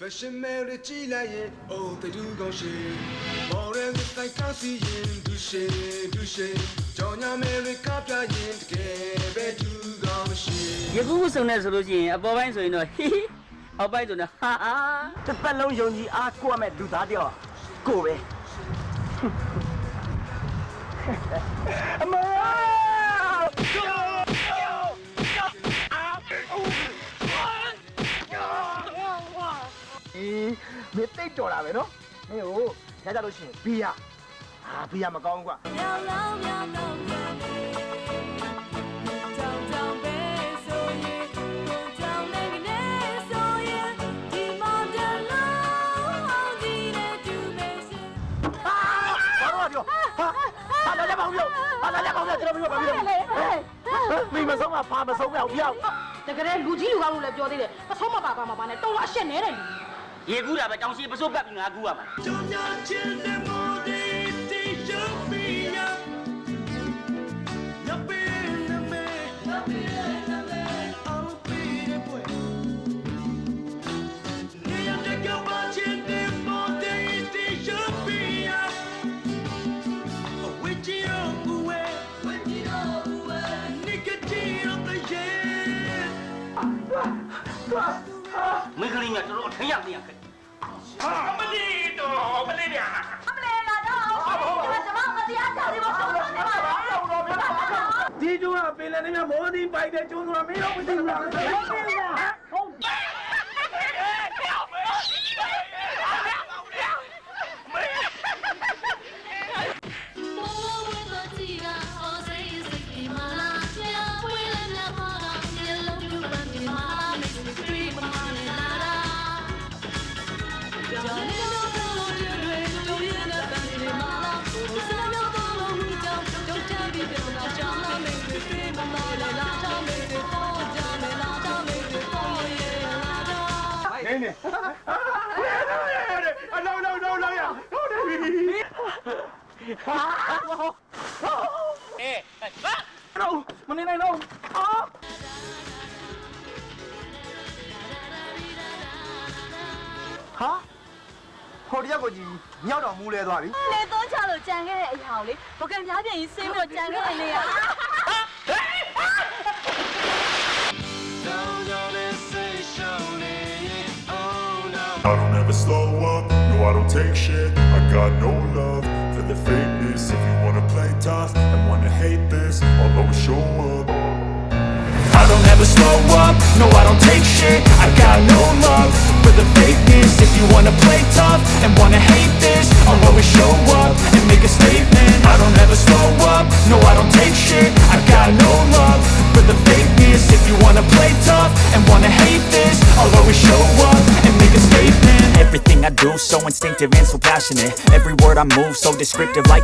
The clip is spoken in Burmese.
Fashion Mary ကြည့်လိုက်ရင်အိုးတတူကောင်းရှိမော်ရယ်စိုက်ကားစီရင်ဒူရှိကြောင်ညာမယ်ကပြရင်တကယ်ပဲဒူကောင်းရှိယခုစုံနေဆိုလို့ရှိရင်အပေါ်ပိုင်းဆိုရင်တော့ဟီအောက်ပိုင်းဆိုတော့ဟာတစ်သက်လုံးယုံကြည်အားကိုရမဲ့လူသားတယောက်ကိုပဲအမေမင်းတိတ်တော်တာပဲနော်မင်းကိုရကြလို့ရှိရင်ဘီယာဘီယာမကောင်းဘူးကွာလာကြပါဦးကျွန်တော်ပြောပါပြီမိမဆုံးကဘာမဆုံးရအောင်ပြောတကယ်လူကြီးလူကောင်းလို့လည်းပြောသေးတယ်ပဆုံးမပါပါနဲ့တော်လာရှက်နေတဲ့လူရေကူးတာပဲတောင်ရှိပစိုးပတ်ပြီးငါကူးရမှာကြောင်ညာချင်းတဲ့မော်ဒီတီရှုပ်ပီယာရပ်ပင်းနမဲအော်ပီတဲ့ပွဲနေရတဲ့ကဘာချင်းတဲ့မော်ဒီတီရှုပ်ပီယာဝစ်ချီရောဦးဝဲနိကတီရောတဲ့ရဲ့မင်းကလေးကတော်တော်ထင်ရမရခဲ့မလီတော့မလီဗျာအမလေးလာတော့ကျွန်မမတရားကြောက်ဒီမှာဆုံးနေပါပါဒီကျိုးကပင်လယ်နဲ့မော်ဒီပိုက်တဲ့ကျိုးဆိုတာမင်းတော့မသိဘူးလားဟုတ်နေအလောရဟုတ်တယ်ပြီဟာတော့မနေနိုင်တော့ဟာဟိုတယောက်ကိုကြီးညောက်တော်မူလဲသွားပြီလေသုံးချလို့ကြံခဲ့တဲ့အရာကိုလေဘကံပြားပြင်ကြီးဆင်းပြီးတော့ကြံခဲ့တဲ့နေရာI don't ever slow up, no I don't take shit. I got no love for the fakeness. If you wanna play tough and wanna hate this, I'll always show up. I don't ever slow up, no I don't take shit. I got no love for the fakeness. If you wanna play tough and wanna hate this, I'll always show up and make a statement. I don't ever slow up, no I don't take shit. I got no love for the fakeness. If you wanna play tough and wanna hate this, I'll always show up and make a statement. Everything I do so instinctive and so passionate. Every word I move so descriptive like an